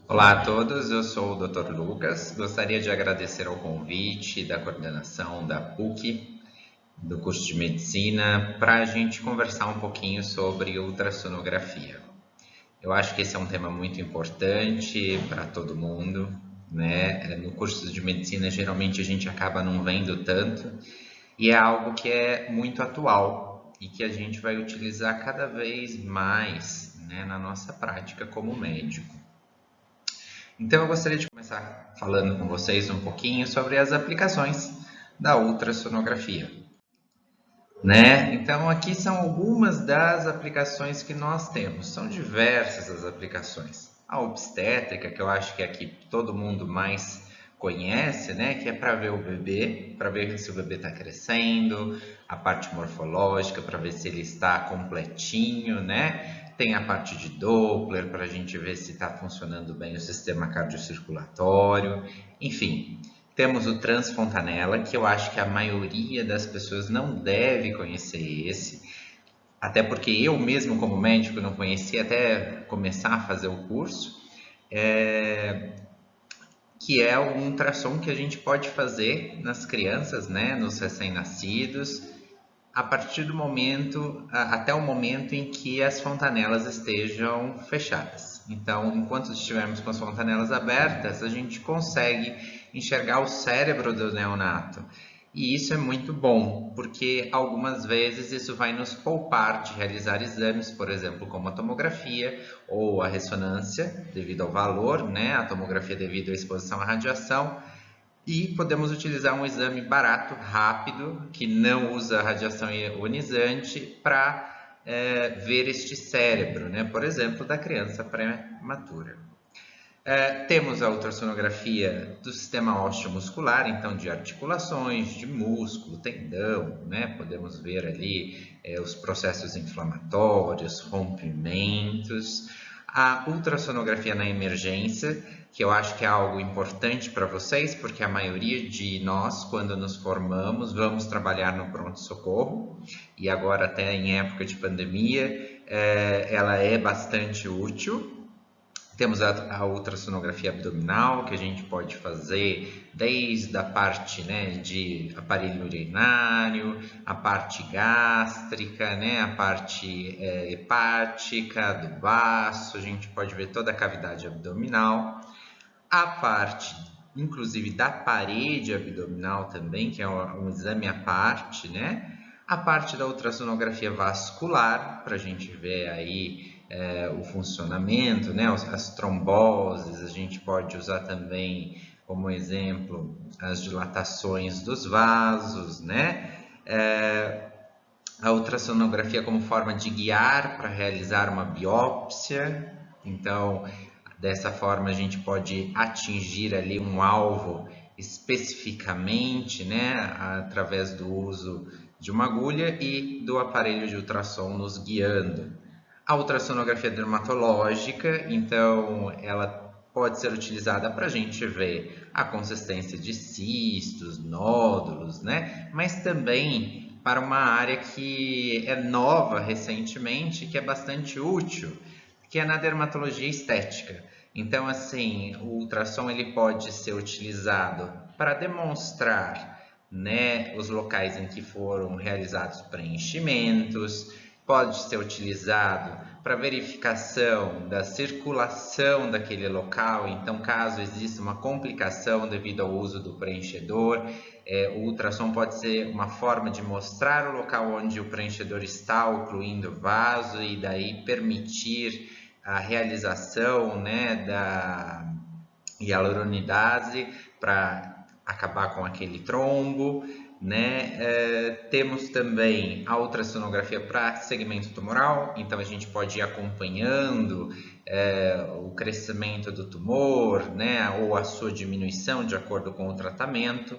Olá a todos, eu sou o Dr. Lucas. Gostaria de agradecer ao convite da coordenação da PUC, do curso de Medicina, para a gente conversar um pouquinho sobre ultrassonografia. Eu acho que esse é um tema muito importante para todo mundo, né? No curso de Medicina, geralmente a gente acaba não vendo tanto, e é algo que é muito atual e que a gente vai utilizar cada vez mais, né, na nossa prática como médico. Então, eu gostaria de começar falando com vocês um pouquinho sobre as aplicações da ultrassonografia, né? Então, aqui são algumas das aplicações que nós temos. São diversas as aplicações. A obstétrica, que eu acho que é a que todo mundo mais conhece, né? Que é para ver o bebê, para ver se o bebê está crescendo, a parte morfológica, para ver se ele está completinho, né? Tem a parte de Doppler para a gente ver se está funcionando bem o sistema cardiocirculatório. Enfim, temos o Transfontanella, que eu acho que a maioria das pessoas não deve conhecer esse, até porque eu mesmo como médico não conhecia até começar a fazer o curso, que é um ultrassom que a gente pode fazer nas crianças, né, nos recém-nascidos, a partir do momento, até o momento em que as fontanelas estejam fechadas. Então, enquanto estivermos com as fontanelas abertas, a gente consegue enxergar o cérebro do neonato. E isso é muito bom, porque algumas vezes isso vai nos poupar de realizar exames, por exemplo, como a tomografia ou a ressonância, devido ao valor, né? A tomografia devido à exposição à radiação, e podemos utilizar um exame barato, rápido, que não usa radiação ionizante para ver este cérebro, né? Por exemplo, da criança prematura. Temos a ultrassonografia do sistema ósseo-muscular, então de articulações, de músculo, tendão, né? Podemos ver ali os processos inflamatórios, rompimentos. A ultrassonografia na emergência, que eu acho que é algo importante para vocês, porque a maioria de nós, quando nos formamos, vamos trabalhar no pronto-socorro, e agora até em época de pandemia, ela é bastante útil. Temos a ultrassonografia abdominal, que a gente pode fazer desde a parte, né, de aparelho urinário, a parte gástrica, né, a parte hepática, do baço, a gente pode ver toda a cavidade abdominal. A parte, inclusive, da parede abdominal também, que é um exame à parte, né? A parte da ultrassonografia vascular, para a gente ver aí o funcionamento, né? As tromboses, a gente pode usar também como exemplo as dilatações dos vasos, né? A ultrassonografia como forma de guiar para realizar uma biópsia, então dessa forma a gente pode atingir ali um alvo especificamente, né, através do uso de uma agulha e do aparelho de ultrassom nos guiando. A ultrassonografia dermatológica, então, ela pode ser utilizada para a gente ver a consistência de cistos, nódulos, né? Mas também para uma área que é nova recentemente, que é bastante útil, que é na dermatologia estética. Então, assim, o ultrassom ele pode ser utilizado para demonstrar, né, os locais em que foram realizados preenchimentos, pode ser utilizado para verificação da circulação daquele local. Então, caso exista uma complicação devido ao uso do preenchedor, o ultrassom pode ser uma forma de mostrar o local onde o preenchedor está ocluindo o vaso e daí permitir a realização, né, da hialuronidase para acabar com aquele trombo, né? Temos também a ultrassonografia para segmento tumoral, então a gente pode ir acompanhando o crescimento do tumor, né, ou a sua diminuição de acordo com o tratamento.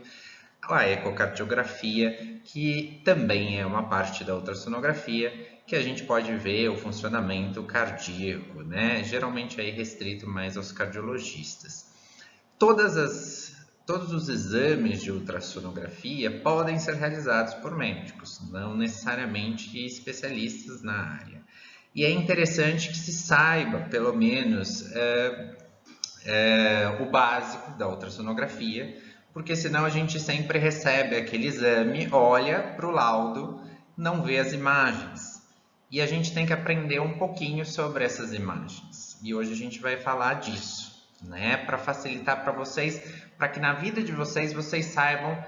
A ecocardiografia, que também é uma parte da ultrassonografia, que a gente pode ver o funcionamento cardíaco, né? Geralmente aí restrito mais aos cardiologistas. Todos os exames de ultrassonografia podem ser realizados por médicos, não necessariamente especialistas na área. E é interessante que se saiba, pelo menos, o básico da ultrassonografia, porque senão a gente sempre recebe aquele exame, olha para o laudo, não vê as imagens. E a gente tem que aprender um pouquinho sobre essas imagens. E hoje a gente vai falar disso, né? Para facilitar para vocês, para que na vida de vocês, vocês saibam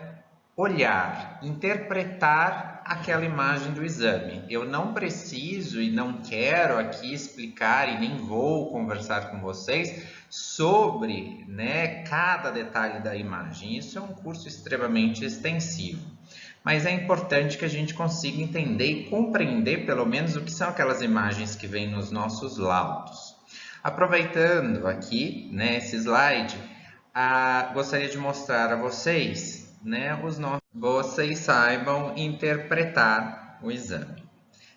olhar, interpretar aquela imagem do exame. Eu não preciso e não quero aqui explicar e nem vou conversar com vocês sobre, né, cada detalhe da imagem. Isso é um curso extremamente extensivo. Mas é importante que a gente consiga entender e compreender pelo menos o que são aquelas imagens que vêm nos nossos laudos. Aproveitando aqui, né, esse slide, gostaria de mostrar a vocês, né, vocês saibam interpretar o exame.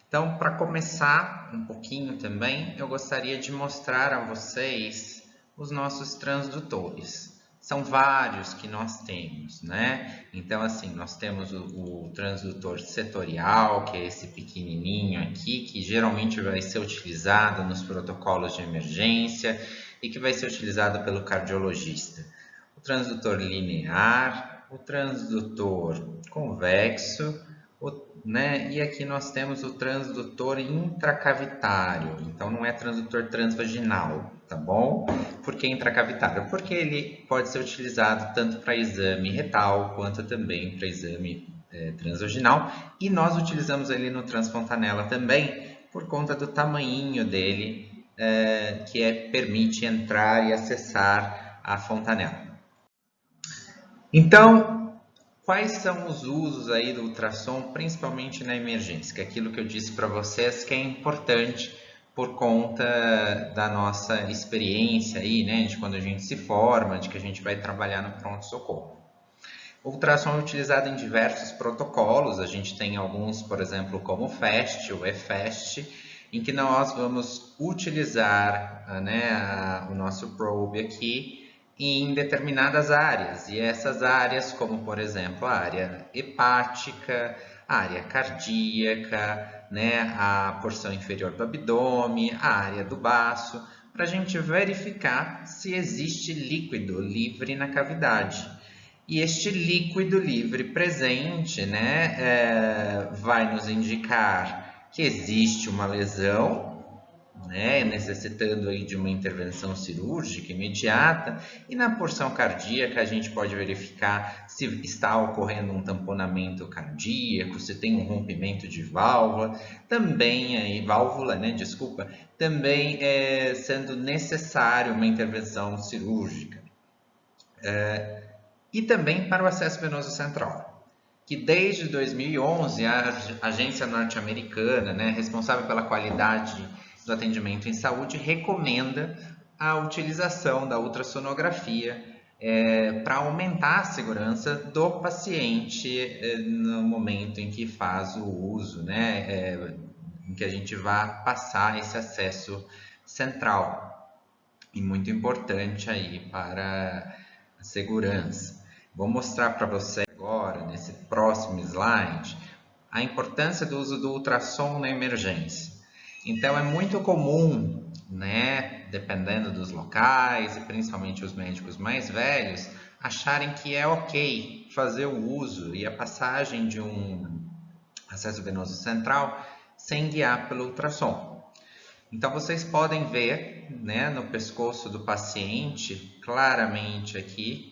Então, para começar um pouquinho também, eu gostaria de mostrar a vocês os nossos transdutores. São vários que nós temos, né? Então, assim, nós temos o transdutor setorial, que é esse pequenininho aqui, que geralmente vai ser utilizado nos protocolos de emergência e que vai ser utilizado pelo cardiologista. O transdutor linear, o transdutor convexo, né? E aqui nós temos o transdutor intracavitário. Então, não é transdutor transvaginal, tá bom? Por que intracavitário? Porque ele pode ser utilizado tanto para exame retal, quanto também para exame transvaginal. E nós utilizamos ele no transfontanela também, por conta do tamanhinho dele, que permite entrar e acessar a fontanela. Então, quais são os usos aí do ultrassom, principalmente na emergência? Que é aquilo que eu disse para vocês que é importante por conta da nossa experiência aí, né? De quando a gente se forma, de que a gente vai trabalhar no pronto-socorro. O ultrassom é utilizado em diversos protocolos. A gente tem alguns, por exemplo, como o FAST, o EFAST, em que nós vamos utilizar, né, o nosso probe aqui em determinadas áreas, e essas áreas, como por exemplo a área hepática, a área cardíaca, né, a porção inferior do abdômen, a área do baço, para a gente verificar se existe líquido livre na cavidade. E este líquido livre presente, né, vai nos indicar que existe uma lesão, né, necessitando aí de uma intervenção cirúrgica imediata, e na porção cardíaca a gente pode verificar se está ocorrendo um tamponamento cardíaco, se tem um rompimento de válvula, também válvula, né, desculpa, também sendo necessário uma intervenção cirúrgica. E também para o acesso venoso central, que desde 2011 a agência norte-americana, né, responsável pela qualidade do atendimento em saúde, recomenda a utilização da ultrassonografia para aumentar a segurança do paciente no momento em que faz o uso, né, em que a gente vai passar esse acesso central, e muito importante aí para a segurança. Vou mostrar para você agora, nesse próximo slide, a importância do uso do ultrassom na emergência. Então, é muito comum, né, dependendo dos locais, e principalmente os médicos mais velhos, acharem que é ok fazer o uso e a passagem de um acesso venoso central sem guiar pelo ultrassom. Então, vocês podem ver, né, no pescoço do paciente, claramente aqui,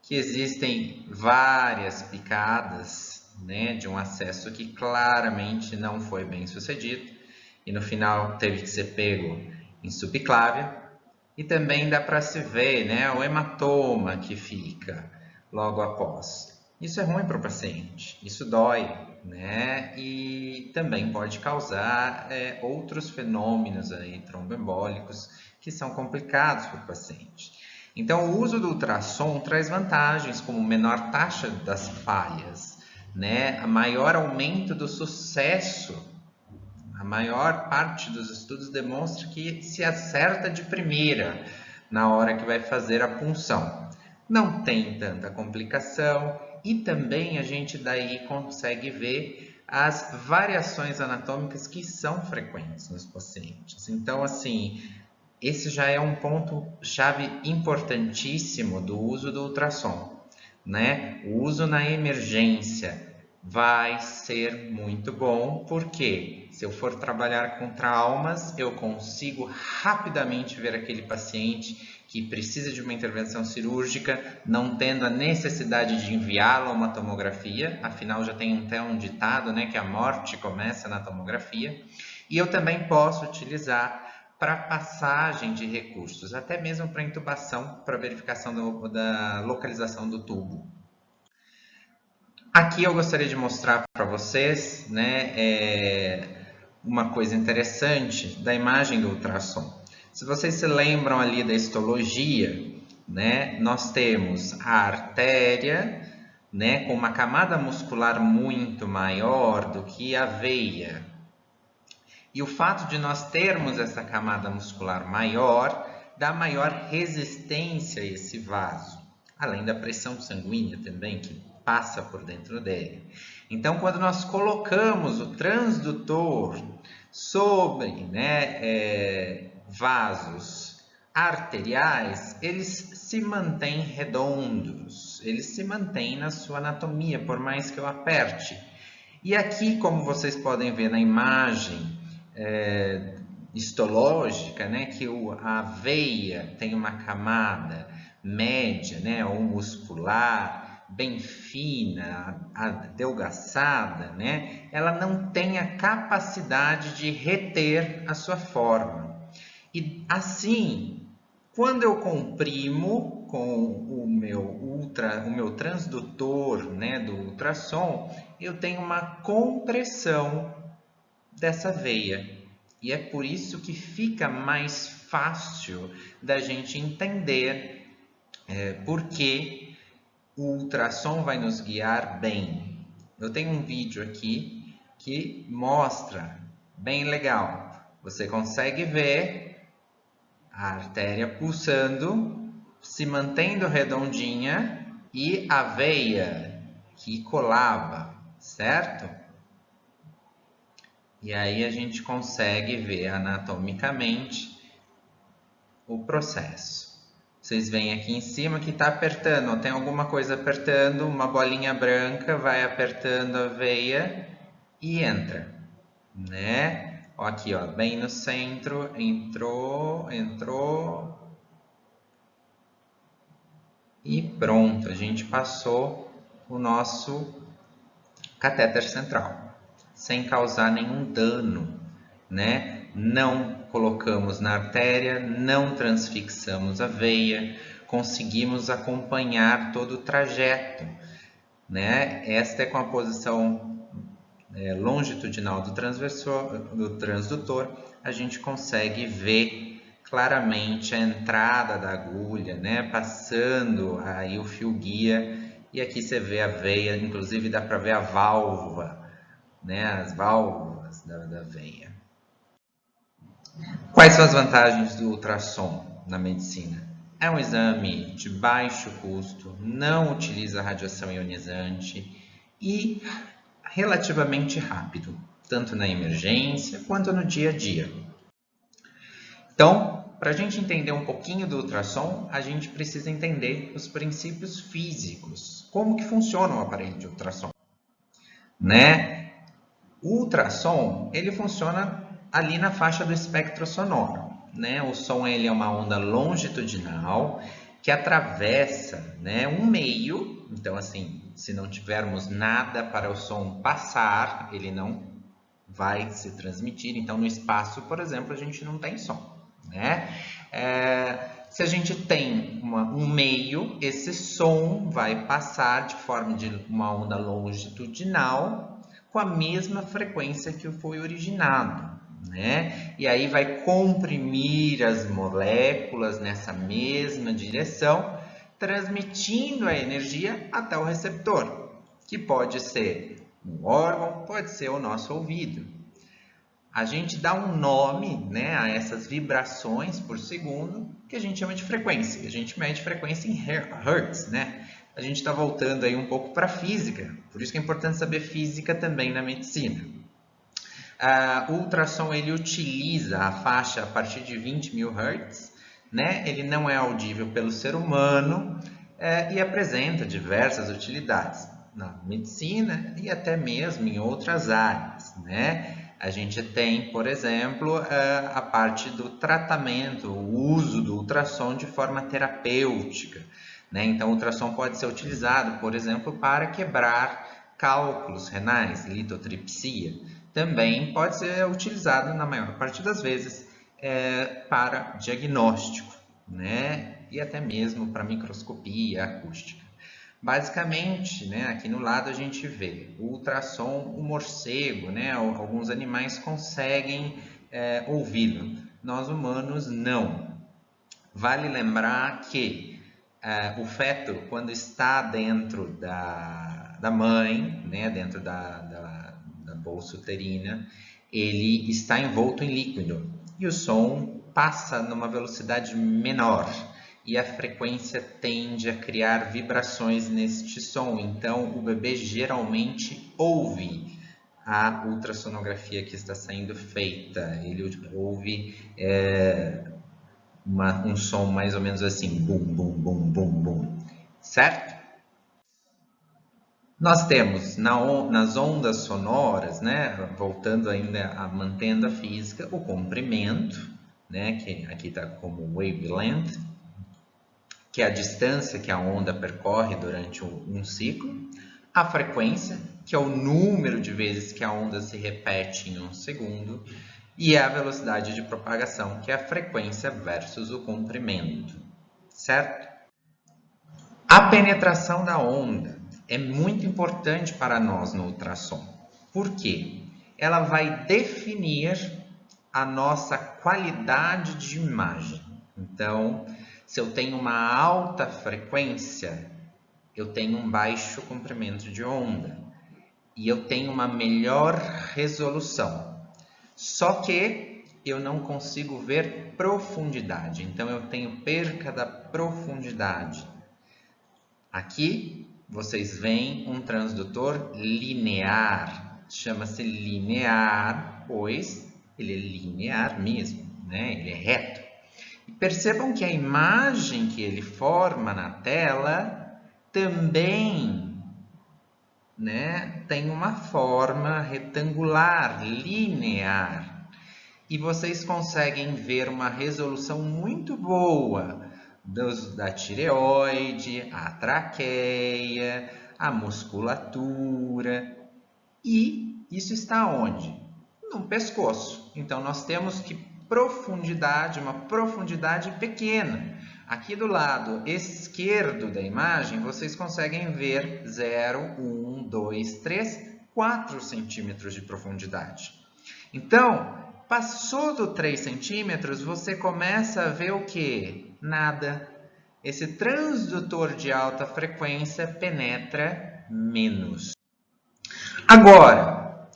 que existem várias picadas, né, de um acesso que claramente não foi bem sucedido e no final teve que ser pego em subclávia. E também dá para se ver, né, o hematoma que fica logo após. Isso é ruim para o paciente, isso dói, né, e também pode causar outros fenômenos aí, tromboembólicos, que são complicados para o paciente. Então, o uso do ultrassom traz vantagens, como menor taxa das falhas, né? Maior aumento do sucesso. A maior parte dos estudos demonstra que se acerta de primeira na hora que vai fazer a punção. Não tem tanta complicação e também a gente daí consegue ver as variações anatômicas que são frequentes nos pacientes. Então, assim, esse já é um ponto-chave importantíssimo do uso do ultrassom, né? O uso na emergência vai ser muito bom, porque se eu for trabalhar com traumas, eu consigo rapidamente ver aquele paciente que precisa de uma intervenção cirúrgica, não tendo a necessidade de enviá-lo a uma tomografia, afinal já tem até um ditado, né, que a morte começa na tomografia, e eu também posso utilizar para passagem de recursos, até mesmo para intubação, para verificação da localização do tubo. Aqui eu gostaria de mostrar para vocês, né, uma coisa interessante da imagem do ultrassom. Se vocês se lembram ali da histologia, né, nós temos a artéria, né, com uma camada muscular muito maior do que a veia. E o fato de nós termos essa camada muscular maior dá maior resistência a esse vaso, além da pressão sanguínea também, que passa por dentro dele. Então, quando nós colocamos o transdutor sobre, né, vasos arteriais, eles se mantêm redondos, eles se mantêm na sua anatomia, por mais que eu aperte. E aqui, como vocês podem ver na imagem histológica, né, que a veia tem uma camada média, né, ou muscular, bem fina, adelgaçada, né, ela não tem a capacidade de reter a sua forma. E assim, quando eu comprimo com o meu transdutor, né, do ultrassom, eu tenho uma compressão dessa veia. E é por isso que fica mais fácil da gente entender por que o ultrassom vai nos guiar bem. Eu tenho um vídeo aqui que mostra, bem legal. Você consegue ver a artéria pulsando, se mantendo redondinha e a veia que colava, certo? E aí a gente consegue ver anatomicamente o processo. Vocês veem aqui em cima que está apertando, tem alguma coisa apertando, uma bolinha branca vai apertando a veia e entra, né? Ó, aqui, ó, bem no centro, entrou e pronto, a gente passou o nosso catéter central, sem causar nenhum dano, né? Não colocamos na artéria, não transfixamos a veia, conseguimos acompanhar todo o trajeto, né? Esta é com a posição longitudinal do transdutor, a gente consegue ver claramente a entrada da agulha, né? Passando aí o fio guia, e aqui você vê a veia, inclusive dá para ver a válvula, né? As válvulas da veia. Quais são as vantagens do ultrassom na medicina? É um exame de baixo custo, não utiliza radiação ionizante e relativamente rápido, tanto na emergência quanto no dia a dia. Então, para a gente entender um pouquinho do ultrassom, a gente precisa entender os princípios físicos, como que funciona o aparelho de ultrassom, né? O ultrassom, ele funciona ali na faixa do espectro sonoro, né? O som, ele é uma onda longitudinal que atravessa, né, um meio. Então, assim, se não tivermos nada para o som passar, ele não vai se transmitir. Então, no espaço, por exemplo, a gente não tem som, né? Se a gente tem um meio, esse som vai passar de forma de uma onda longitudinal com a mesma frequência que foi originado, né? E aí vai comprimir as moléculas nessa mesma direção, transmitindo a energia até o receptor, que pode ser um órgão, pode ser o nosso ouvido. A gente dá um nome, né, a essas vibrações por segundo, que a gente chama de frequência. A gente mede frequência em hertz, né? A gente está voltando aí um pouco para a física, por isso que é importante saber física também na medicina. O ultrassom ele utiliza a faixa a partir de 20.000 Hz, né? Ele não é audível pelo ser humano e apresenta diversas utilidades na medicina e até mesmo em outras áreas, né? A gente tem, por exemplo, a parte do tratamento, o uso do ultrassom de forma terapêutica, né? Então, o ultrassom pode ser utilizado, por exemplo, para quebrar cálculos renais, litotripsia. Também pode ser utilizado, na maior parte das vezes, para diagnóstico, né? E até mesmo para microscopia acústica. Basicamente, né, aqui no lado a gente vê o ultrassom, o morcego, né, alguns animais conseguem ouvi-lo, nós humanos não. Vale lembrar que o feto, quando está dentro da mãe, né, dentro da bolsa uterina, ele está envolto em líquido e o som passa numa velocidade menor e a frequência tende a criar vibrações neste som. Então, o bebê geralmente ouve a ultrassonografia que está sendo feita. Ele ouve um som mais ou menos assim, bum, bum, bum, bum, bum, certo? Nós temos nas ondas sonoras, né, voltando ainda mantendo a física, o comprimento, né, que aqui está como wavelength, que é a distância que a onda percorre durante um ciclo, a frequência, que é o número de vezes que a onda se repete em um segundo, e a velocidade de propagação, que é a frequência versus o comprimento, certo? A penetração da onda é muito importante para nós no ultrassom. Por quê? Ela vai definir a nossa qualidade de imagem. Então, se eu tenho uma alta frequência, eu tenho um baixo comprimento de onda e eu tenho uma melhor resolução. Só que eu não consigo ver profundidade, então eu tenho perca da profundidade. Aqui vocês veem um transdutor linear, chama-se linear, pois ele é linear mesmo, né? Ele é reto. E percebam que a imagem que ele forma na tela também, né, tem uma forma retangular, linear. E vocês conseguem ver uma resolução muito boa da tireoide, a traqueia, a musculatura. E isso está onde? No pescoço. Então, nós temos que uma profundidade pequena. Aqui do lado esquerdo da imagem, vocês conseguem ver 0, 1, 2, 3, 4 centímetros de profundidade. Então, passou do 3 centímetros, você começa a ver o que? Nada. Esse transdutor de alta frequência penetra menos. Agora,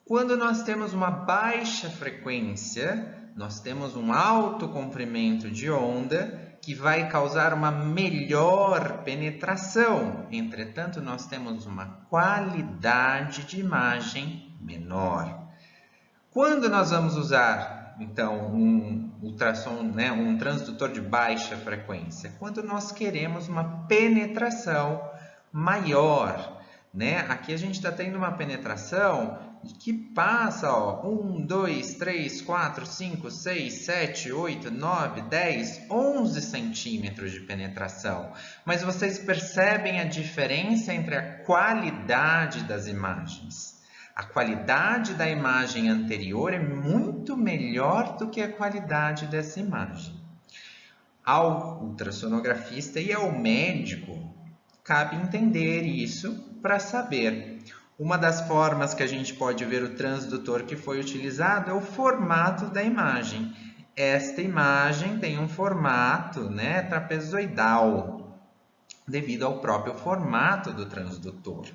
quando nós temos uma baixa frequência, nós temos um alto comprimento de onda que vai causar uma melhor penetração. Entretanto, nós temos uma qualidade de imagem menor. Quando nós vamos usar, então, um ultrassom, né, um transdutor de baixa frequência? Quando nós queremos uma penetração maior, né? Aqui a gente está tendo uma penetração que passa, ó, 1, 2, 3, 4, 5, 6, 7, 8, 9, 10, 11 centímetros de penetração. Mas vocês percebem a diferença entre a qualidade das imagens. A qualidade da imagem anterior é muito melhor do que a qualidade dessa imagem. Ao ultrassonografista e ao médico, cabe entender isso para saber. Uma das formas que a gente pode ver o transdutor que foi utilizado é o formato da imagem. Esta imagem tem um formato, né, trapezoidal, devido ao próprio formato do transdutor.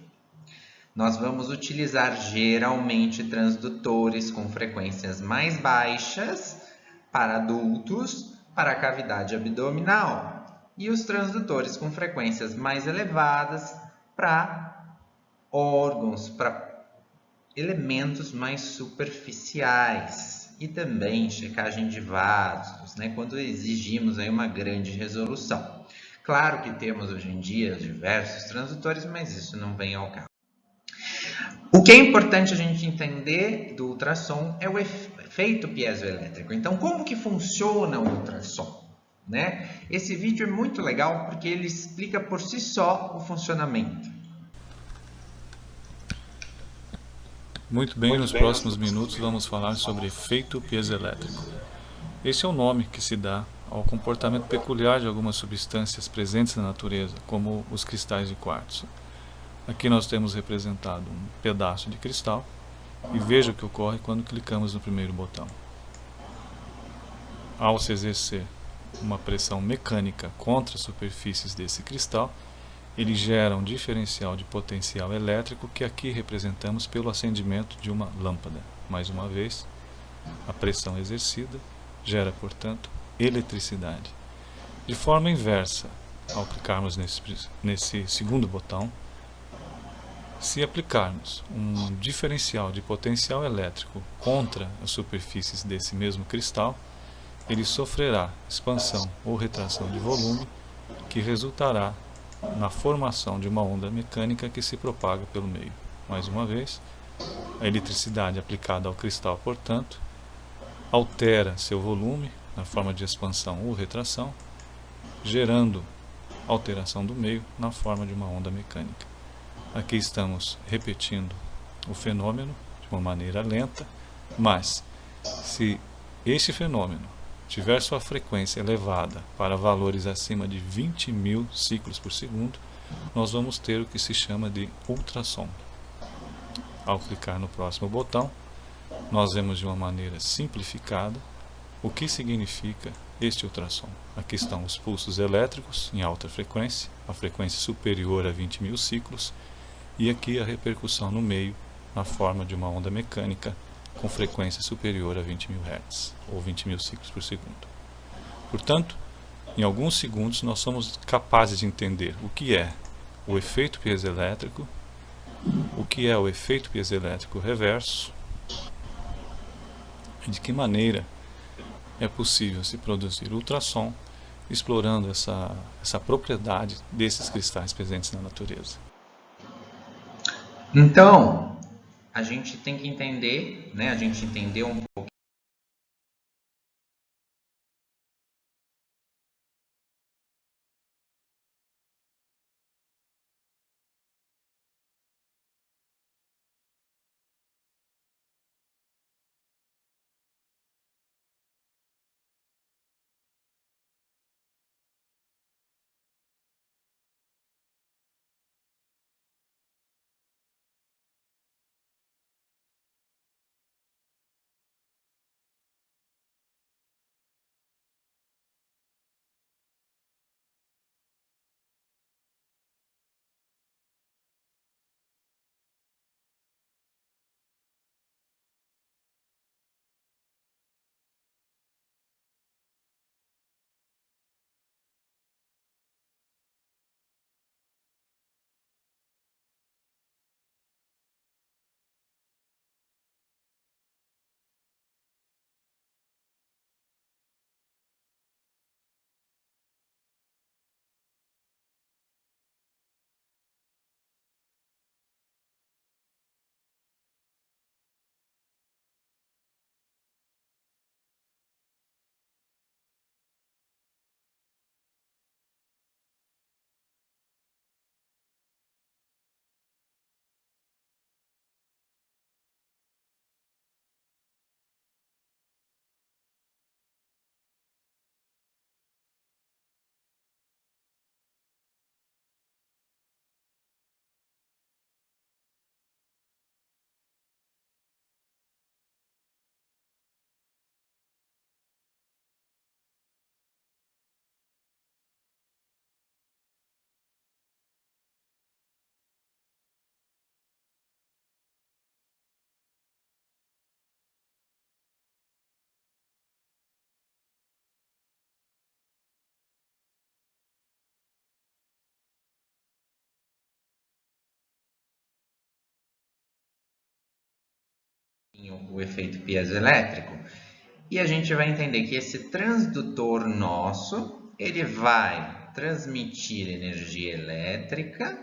Nós vamos utilizar geralmente transdutores com frequências mais baixas para adultos, para a cavidade abdominal, e os transdutores com frequências mais elevadas para órgãos, para elementos mais superficiais e também checagem de vasos, né, quando exigimos aí uma grande resolução. Claro que temos hoje em dia diversos transdutores, mas isso não vem ao caso. O que é importante a gente entender do ultrassom é o efeito piezoelétrico. Então, como que funciona o ultrassom? Né? Esse vídeo é muito legal porque ele explica por si só o funcionamento. Muito bem, nos próximos minutos vamos falar sobre efeito piezoelétrico. Esse é o nome que se dá ao comportamento peculiar de algumas substâncias presentes na natureza, como os cristais de quartzo. Aqui nós temos representado um pedaço de cristal e veja o que ocorre quando clicamos no primeiro botão. Ao se exercer uma pressão mecânica contra as superfícies desse cristal, ele gera um diferencial de potencial elétrico que aqui representamos pelo acendimento de uma lâmpada. Mais uma vez, a pressão exercida gera, portanto, eletricidade. De forma inversa, ao clicarmos nesse segundo botão, se aplicarmos um diferencial de potencial elétrico contra as superfícies desse mesmo cristal, ele sofrerá expansão ou retração de volume, que resultará na formação de uma onda mecânica que se propaga pelo meio. Mais uma vez, a eletricidade aplicada ao cristal, portanto, altera seu volume na forma de expansão ou retração, gerando alteração do meio na forma de uma onda mecânica. Aqui estamos repetindo o fenômeno de uma maneira lenta, mas se este fenômeno tiver sua frequência elevada para valores acima de 20.000 ciclos por segundo, nós vamos ter o que se chama de ultrassom. Ao clicar no próximo botão, nós vemos de uma maneira simplificada o que significa este ultrassom. Aqui estão os pulsos elétricos em alta frequência, a frequência superior a 20.000 ciclos, e aqui a repercussão no meio na forma de uma onda mecânica com frequência superior a 20.000 Hz, ou 20.000 ciclos por segundo. Portanto, em alguns segundos nós somos capazes de entender o que é o efeito piezoelétrico, o que é o efeito piezoelétrico reverso, e de que maneira é possível se produzir ultrassom explorando essa propriedade desses cristais presentes na natureza. Então, a gente tem que entender, né? A gente entendeu um pouco o efeito piezoelétrico. E a gente vai entender que esse transdutor nosso, ele vai transmitir energia elétrica,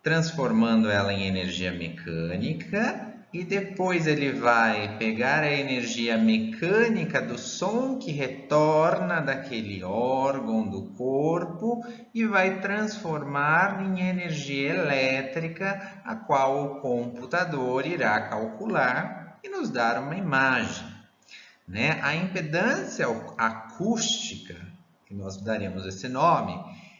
transformando ela em energia mecânica, e depois ele vai pegar a energia mecânica do som que retorna daquele órgão do corpo e vai transformar em energia elétrica, a qual o computador irá calcular e nos dar uma imagem, né? A impedância acústica, que nós daremos esse nome,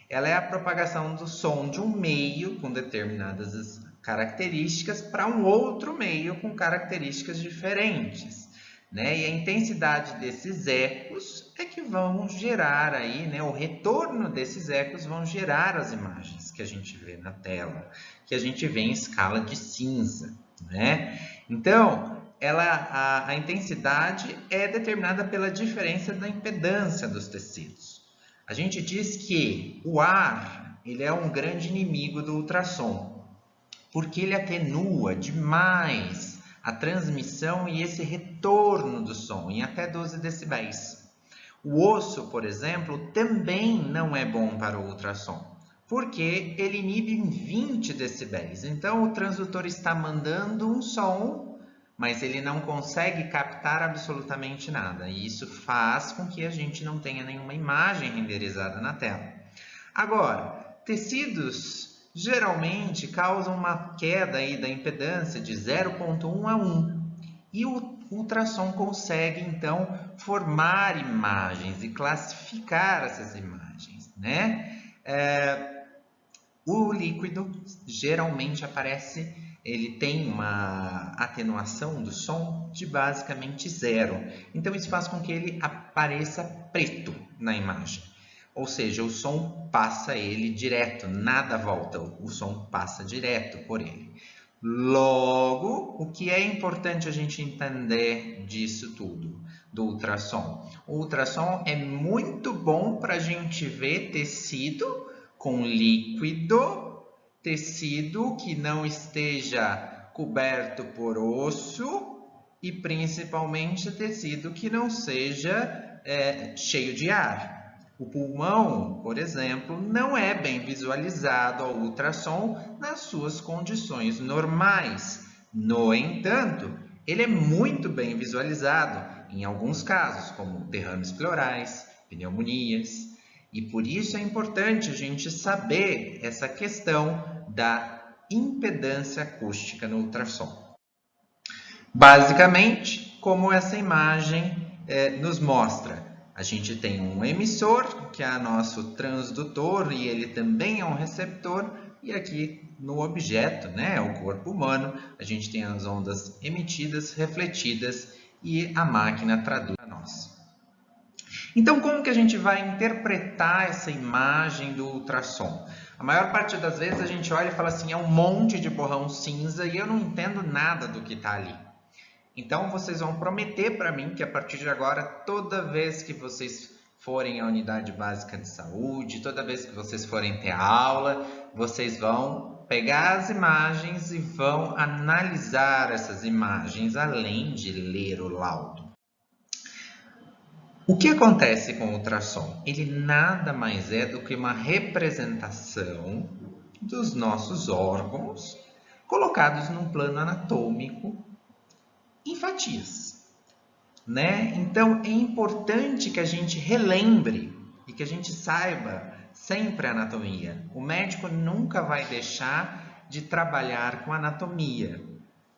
ela é a propagação do som de um meio com determinadas características para um outro meio com características diferentes, né? E a intensidade desses ecos é que vão gerar aí, né? O retorno desses ecos vão gerar as imagens que a gente vê na tela, que a gente vê em escala de cinza, né? Então, a intensidade é determinada pela diferença da impedância dos tecidos. A gente diz que o ar, ele é um grande inimigo do ultrassom, porque ele atenua demais a transmissão e esse retorno do som em até 12 decibéis. O osso, por exemplo, também não é bom para o ultrassom, porque ele inibe em 20 decibéis. Então, o transdutor está mandando um som, mas ele não consegue captar absolutamente nada. E isso faz com que a gente não tenha nenhuma imagem renderizada na tela. Agora, tecidos geralmente causam uma queda aí da impedância de 0,1 a 1. E o ultrassom consegue, então, formar imagens e classificar essas imagens, né? O líquido geralmente aparece, ele tem uma atenuação do som de basicamente 0. Então, isso faz com que ele apareça preto na imagem. Ou seja, o som passa ele direto, nada volta, o som passa direto por ele. Logo, o que é importante a gente entender disso tudo, do ultrassom? O ultrassom é muito bom para a gente ver tecido com líquido, tecido que não esteja coberto por osso e principalmente tecido que não seja cheio de ar. O pulmão, por exemplo, não é bem visualizado ao ultrassom nas suas condições normais. No entanto, ele é muito bem visualizado em alguns casos, como derrames pleurais, pneumonias. E por isso é importante a gente saber essa questão da impedância acústica no ultrassom. Basicamente, como essa imagem nos mostra, a gente tem um emissor, que é nosso transdutor, e ele também é um receptor, e aqui no objeto, né, o corpo humano, a gente tem as ondas emitidas, refletidas, e a máquina traduz para nós. Então, como que a gente vai interpretar essa imagem do ultrassom? A maior parte das vezes a gente olha e fala assim, é um monte de borrão cinza e eu não entendo nada do que está ali. Então, vocês vão prometer para mim que a partir de agora, toda vez que vocês forem à unidade básica de saúde, toda vez que vocês forem ter aula, vocês vão pegar as imagens e vão analisar essas imagens, além de ler o laudo. O que acontece com o ultrassom? Ele nada mais é do que uma representação dos nossos órgãos colocados num plano anatômico em fatias, né? Então, é importante que a gente relembre e que a gente saiba sempre a anatomia. O médico nunca vai deixar de trabalhar com anatomia,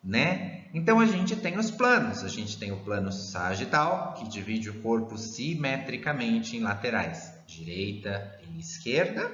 né? Então, a gente tem os planos. A gente tem o plano sagital, que divide o corpo simetricamente em laterais, direita e esquerda,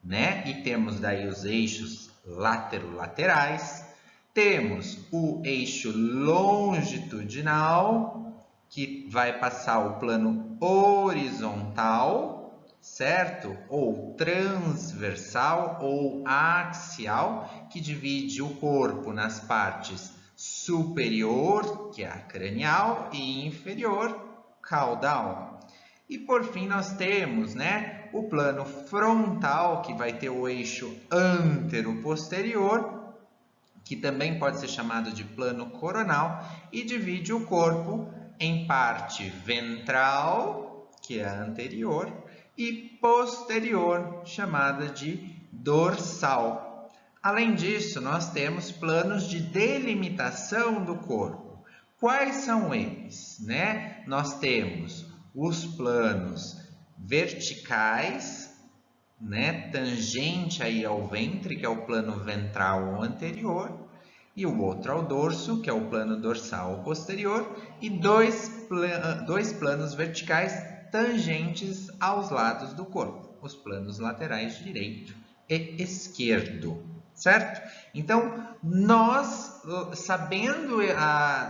né? E temos daí os eixos laterolaterais. Temos o eixo longitudinal, que vai passar o plano horizontal, certo? Ou transversal ou axial, que divide o corpo nas partes superior, que é a cranial, e inferior, caudal. E por fim nós temos, né, o plano frontal, que vai ter o eixo antero-posterior, que também pode ser chamado de plano coronal, e divide o corpo em parte ventral, que é a anterior, e posterior, chamada de dorsal. Além disso, nós temos planos de delimitação do corpo. Quais são eles? Nós temos os planos verticais, tangente aí ao ventre, que é o plano ventral ou anterior, e o outro ao dorso, que é o plano dorsal ou posterior, e dois planos verticais tangentes aos lados do corpo, os planos laterais direito e esquerdo, certo? Então, nós, sabendo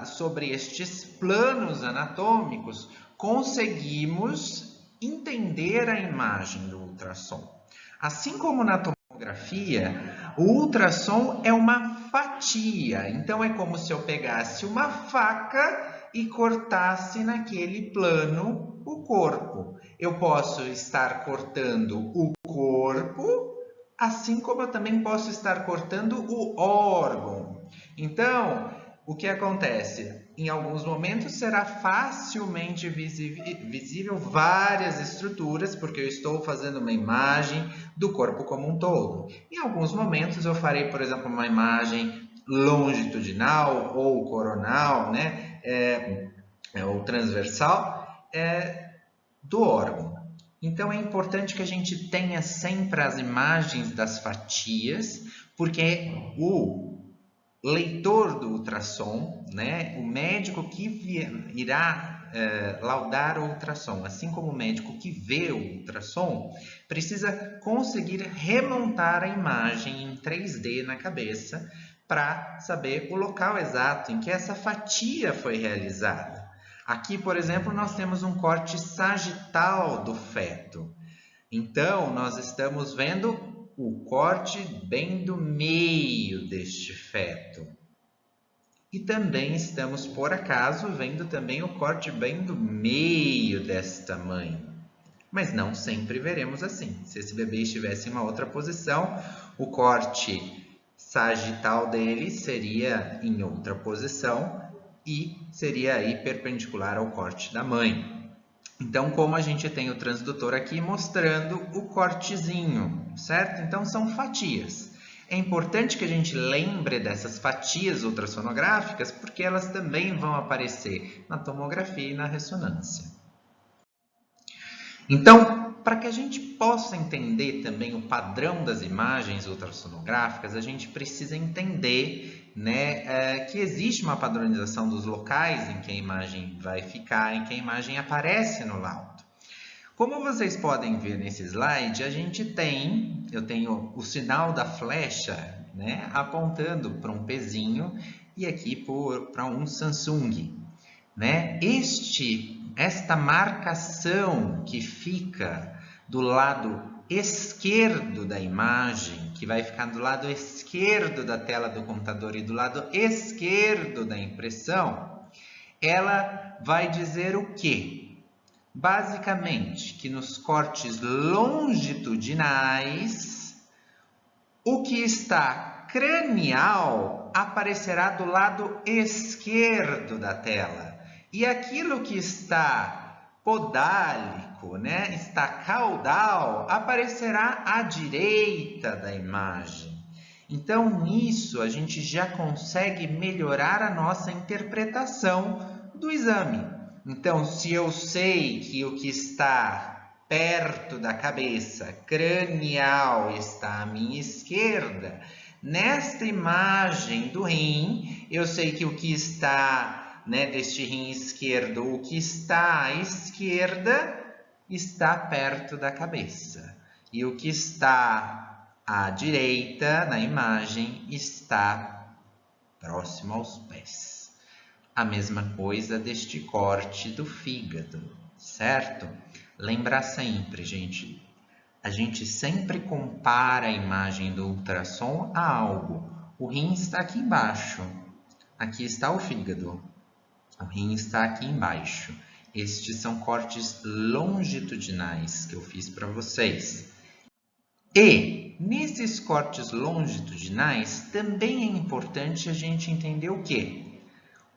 sobre estes planos anatômicos, conseguimos entender a imagem do ultrassom. Assim como na tomografia, o ultrassom é uma fatia. Então, é como se eu pegasse uma faca e cortasse naquele plano o corpo. Eu posso estar cortando o corpo, assim como eu também posso estar cortando o órgão. Então, o que acontece? Em alguns momentos será facilmente visível várias estruturas, porque eu estou fazendo uma imagem do corpo como um todo. Em alguns momentos eu farei, por exemplo, uma imagem longitudinal ou coronal, ou transversal do órgão. Então é importante que a gente tenha sempre as imagens das fatias, porque o leitor do ultrassom, o médico que irá laudar o ultrassom, assim como o médico que vê o ultrassom, precisa conseguir remontar a imagem em 3D na cabeça para saber o local exato em que essa fatia foi realizada. Aqui, por exemplo, nós temos um corte sagital do feto. Então, nós estamos vendo o corte bem do meio deste feto. E também estamos, por acaso, vendo também o corte bem do meio desta mãe. Mas não sempre veremos assim. Se esse bebê estivesse em uma outra posição, o corte sagital dele seria em outra posição e seria aí perpendicular ao corte da mãe. Então, como a gente tem o transdutor aqui mostrando o cortezinho, certo? Então, são fatias. É importante que a gente lembre dessas fatias ultrassonográficas, porque elas também vão aparecer na tomografia e na ressonância. Então, para que a gente possa entender também o padrão das imagens ultrassonográficas, a gente precisa entender que existe uma padronização dos locais em que a imagem vai ficar, em que a imagem aparece no laudo. Como vocês podem ver nesse slide, eu tenho o sinal da flecha apontando para um pezinho e aqui para um Samsung. Esta marcação que fica do lado esquerdo da imagem, que vai ficar do lado esquerdo da tela do computador e do lado esquerdo da impressão, ela vai dizer o quê? Basicamente, que nos cortes longitudinais, o que está cranial aparecerá do lado esquerdo da tela. E aquilo que está podálico, está caudal, aparecerá à direita da imagem. Então, nisso, a gente já consegue melhorar a nossa interpretação do exame. Então, se eu sei que o que está perto da cabeça, cranial, está à minha esquerda, nesta imagem do rim, eu sei que o que está deste rim esquerdo, o que está à esquerda está perto da cabeça. E o que está à direita na imagem está próximo aos pés. A mesma coisa deste corte do fígado, certo? Lembrar sempre, gente, a gente sempre compara a imagem do ultrassom a algo. O rim está aqui embaixo, aqui está o fígado. O rim está aqui embaixo. Estes são cortes longitudinais que eu fiz para vocês. E nesses cortes longitudinais também é importante a gente entender o quê?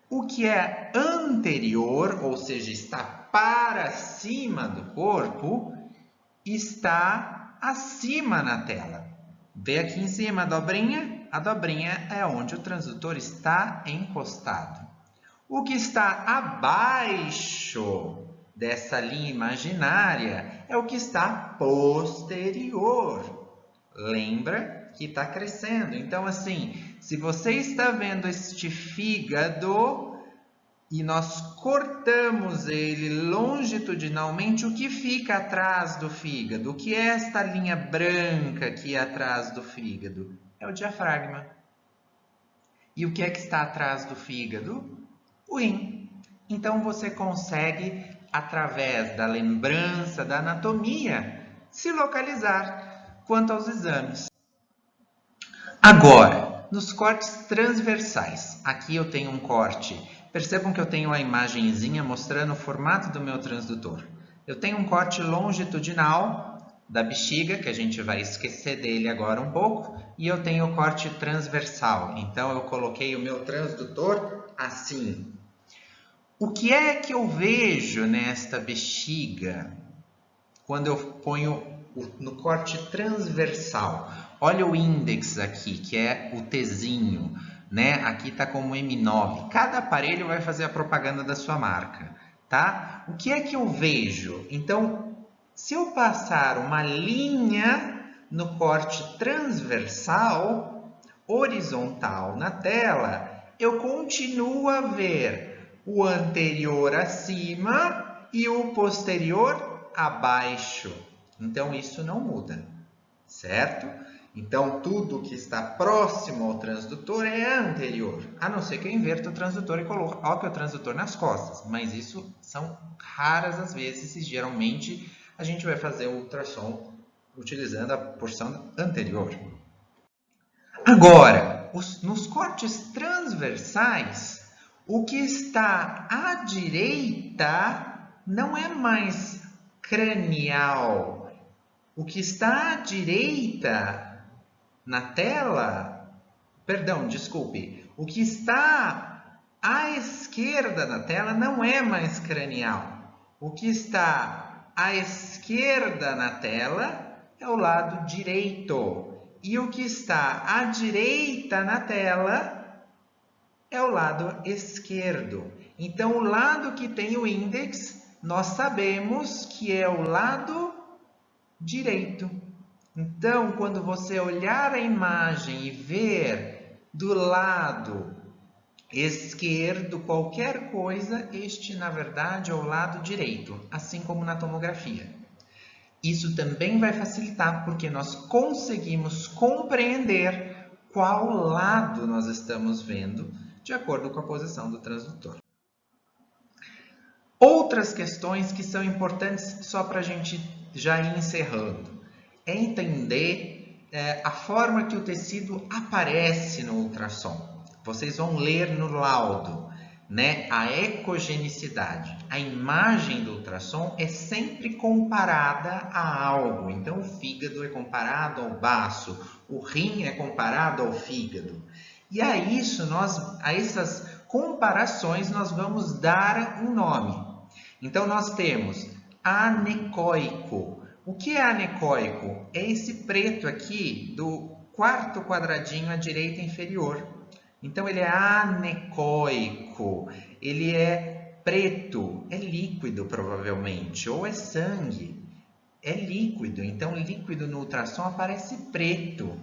O que é anterior, ou seja, está para cima do corpo, está acima na tela. Vê aqui em cima a dobrinha? A dobrinha é onde o transdutor está encostado. O que está abaixo dessa linha imaginária é o que está posterior. Lembra que está crescendo. Então, assim, se você está vendo este fígado e nós cortamos ele longitudinalmente, o que fica atrás do fígado? O que é esta linha branca aqui atrás do fígado? É o diafragma. E o que é que está atrás do fígado? O rim. Então você consegue, através da lembrança da anatomia, se localizar quanto aos exames. Agora, nos cortes transversais. Aqui eu tenho um corte. Percebam que eu tenho a imagenzinha mostrando o formato do meu transdutor. Eu tenho um corte longitudinal da bexiga, que a gente vai esquecer dele agora um pouco, e eu tenho o corte transversal. Então, eu coloquei o meu transdutor assim. O que é que eu vejo nesta bexiga quando eu ponho no corte transversal? Olha o índex aqui, que é o Tzinho, né? Aqui está como M9. Cada aparelho vai fazer a propaganda da sua marca, tá? O que é que eu vejo? Então, se eu passar uma linha no corte transversal, horizontal na tela, eu continuo a ver o anterior acima e o posterior abaixo. Então, isso não muda, certo? Então, tudo que está próximo ao transdutor é anterior, a não ser que eu inverta o transdutor e coloque o transdutor nas costas. Mas isso são raras as vezes e geralmente a gente vai fazer o ultrassom utilizando a porção anterior. Agora, nos cortes transversais, o que está à direita não é mais cranial. O que está à direita na tela, perdão, desculpe, o que está à esquerda na tela não é mais cranial. O que está à esquerda na tela é o lado direito. E o que está à direita na tela é o lado esquerdo. Então, o lado que tem o índex, nós sabemos que é o lado direito. Então, quando você olhar a imagem e ver do lado esquerdo qualquer coisa, este, na verdade, é o lado direito, assim como na tomografia. Isso também vai facilitar, porque nós conseguimos compreender qual lado nós estamos vendo, de acordo com a posição do transdutor. Outras questões que são importantes, só para a gente já ir encerrando, é entender a forma que o tecido aparece no ultrassom. Vocês vão ler no laudo, né? A ecogenicidade. A imagem do ultrassom é sempre comparada a algo. Então, o fígado é comparado ao baço, o rim é comparado ao fígado. E a essas comparações, nós vamos dar um nome. Então, nós temos anecoico. O que é anecoico? É esse preto aqui do quarto quadradinho à direita inferior. Então, ele é anecoico. Ele é preto. É líquido, provavelmente. Ou é sangue. É líquido. Então, líquido no ultrassom aparece preto,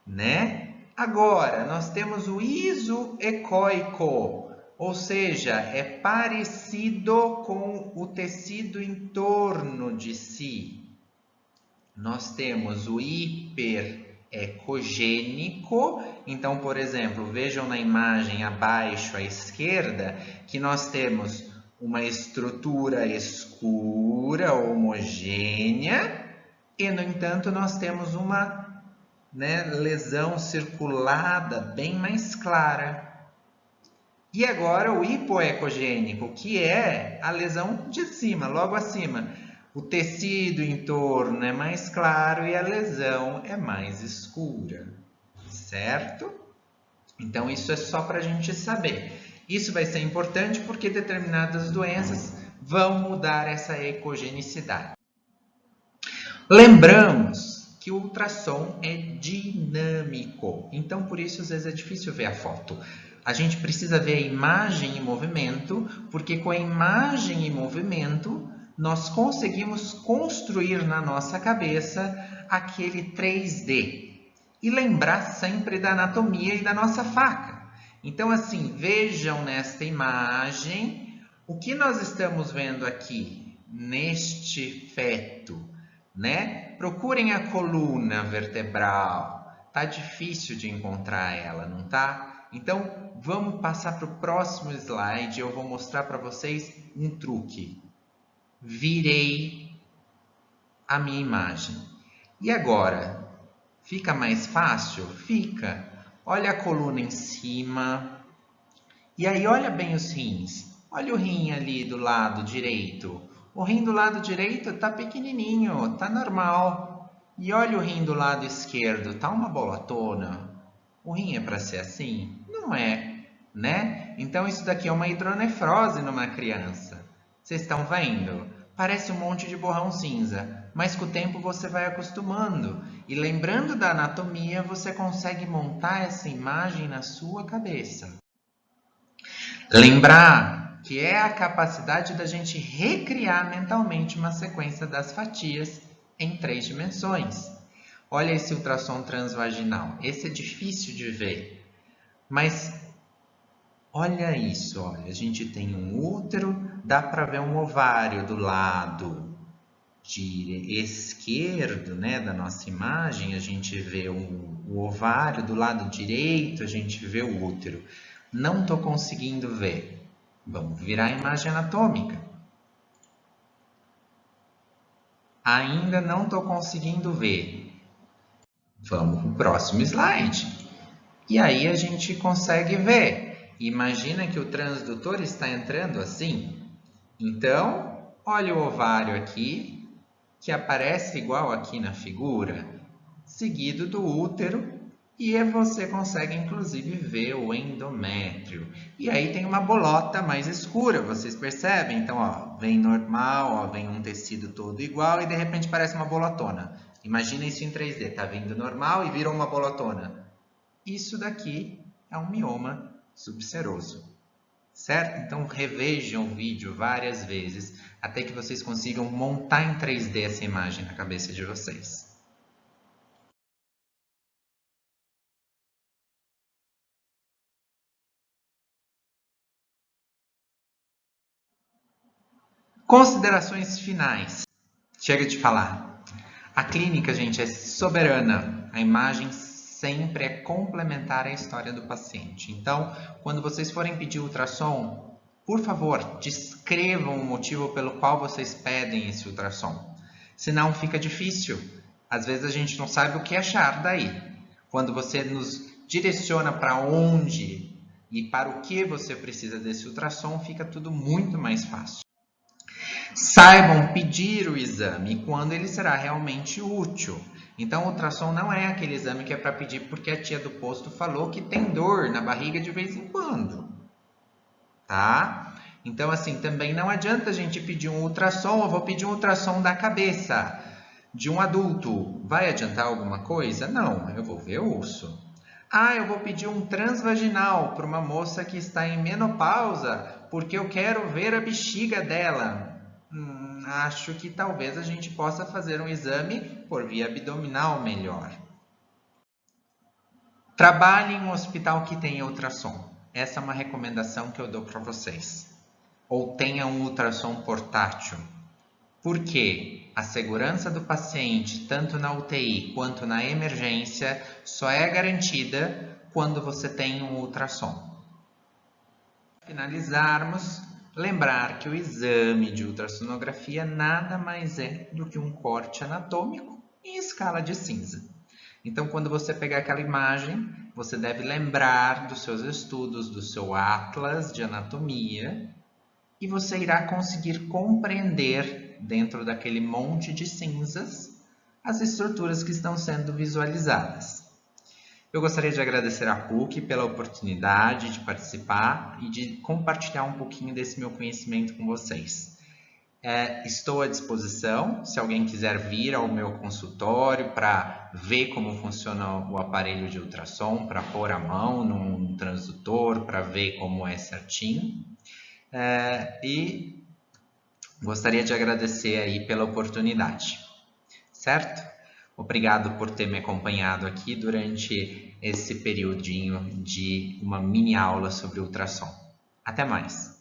né? Agora, nós temos o isoecoico. Ou seja, é parecido com o tecido em torno de si. Nós temos o hiperecogênico. Então, por exemplo, vejam na imagem abaixo à esquerda que nós temos uma estrutura escura, homogênea, e, no entanto, nós temos uma lesão circulada bem mais clara. E agora o hipoecogênico, que é a lesão de cima, logo acima. o tecido em torno é mais claro e a lesão é mais escura, certo? Então, isso é só para a gente saber. Isso vai ser importante porque determinadas doenças vão mudar essa ecogenicidade. Lembramos que o ultrassom é dinâmico, então por isso às vezes é difícil ver a foto. A gente precisa ver a imagem em movimento, porque com a imagem em movimento nós conseguimos construir na nossa cabeça aquele 3D e lembrar sempre da anatomia e da nossa faca. Então, assim, vejam nesta imagem o que nós estamos vendo aqui neste feto, né? Procurem a coluna vertebral. Tá difícil de encontrar ela, não tá? Então, vamos passar para o próximo slide. Eu vou mostrar para vocês um truque. Virei a minha imagem. E agora? Fica mais fácil? Fica. Olha a coluna em cima. E aí, olha bem os rins. Olha o rim ali do lado direito. O rim do lado direito está pequenininho, está normal. E olha o rim do lado esquerdo, está uma bolotona. O rim é para ser assim? Não é, né? Então, isso daqui é uma hidronefrose numa criança. Vocês estão vendo? Parece um monte de borrão cinza, mas com o tempo você vai acostumando. E lembrando da anatomia, você consegue montar essa imagem na sua cabeça. Lembrar que é a capacidade da gente recriar mentalmente uma sequência das fatias em 3 dimensões. Olha esse ultrassom transvaginal. Esse é difícil de ver, mas olha isso. Olha, a gente tem um útero, dá para ver um ovário do lado esquerdo, né, da nossa imagem. A gente vê o ovário, do lado direito a gente vê o útero. Não estou conseguindo ver. Vamos virar a imagem anatômica. Ainda não estou conseguindo ver. Vamos para o próximo slide. E aí a gente consegue ver. Imagina que o transdutor está entrando assim. Então, olha o ovário aqui, que aparece igual aqui na figura, seguido do útero. E você consegue, inclusive, ver o endométrio. E aí tem uma bolota mais escura, vocês percebem? Então, ó, vem normal, ó, vem um tecido todo igual e de repente parece uma bolotona. Imagina isso em 3D, tá vindo normal e vira uma bolotona. Isso daqui é um mioma subseroso, certo? Então, revejam o vídeo várias vezes até que vocês consigam montar em 3D essa imagem na cabeça de vocês. Considerações finais. Chega de falar. A clínica, gente, é soberana. A imagem sempre é complementar à história do paciente. Então, quando vocês forem pedir ultrassom, por favor, descrevam o motivo pelo qual vocês pedem esse ultrassom. Senão fica difícil. Às vezes a gente não sabe o que achar daí. Quando você nos direciona para onde e para o que você precisa desse ultrassom, fica tudo muito mais fácil. Saibam pedir o exame quando ele será realmente útil. Então, o ultrassom não é aquele exame que é para pedir porque a tia do posto falou que tem dor na barriga de vez em quando. Tá? Então, assim, também não adianta a gente pedir um ultrassom. Eu vou pedir um ultrassom da cabeça de um adulto. Vai adiantar alguma coisa? Não, eu vou ver o osso. Ah, eu vou pedir um transvaginal para uma moça que está em menopausa porque eu quero ver a bexiga dela. Acho que talvez a gente possa fazer um exame por via abdominal melhor. Trabalhe em um hospital que tenha ultrassom. Essa é uma recomendação que eu dou para vocês. Ou tenha um ultrassom portátil. Por quê? A segurança do paciente, tanto na UTI quanto na emergência, só é garantida quando você tem um ultrassom. Para finalizarmos, lembrar que o exame de ultrassonografia nada mais é do que um corte anatômico em escala de cinza. Então, quando você pegar aquela imagem, você deve lembrar dos seus estudos, do seu atlas de anatomia, e você irá conseguir compreender dentro daquele monte de cinzas, as estruturas que estão sendo visualizadas. Eu gostaria de agradecer à PUC pela oportunidade de participar e de compartilhar um pouquinho desse meu conhecimento com vocês. Estou à disposição, se alguém quiser vir ao meu consultório para ver como funciona o aparelho de ultrassom, para pôr a mão num transdutor, para ver como é certinho. E gostaria de agradecer aí pela oportunidade, certo? Obrigado por ter me acompanhado aqui durante esse periodinho de uma mini aula sobre ultrassom. Até mais!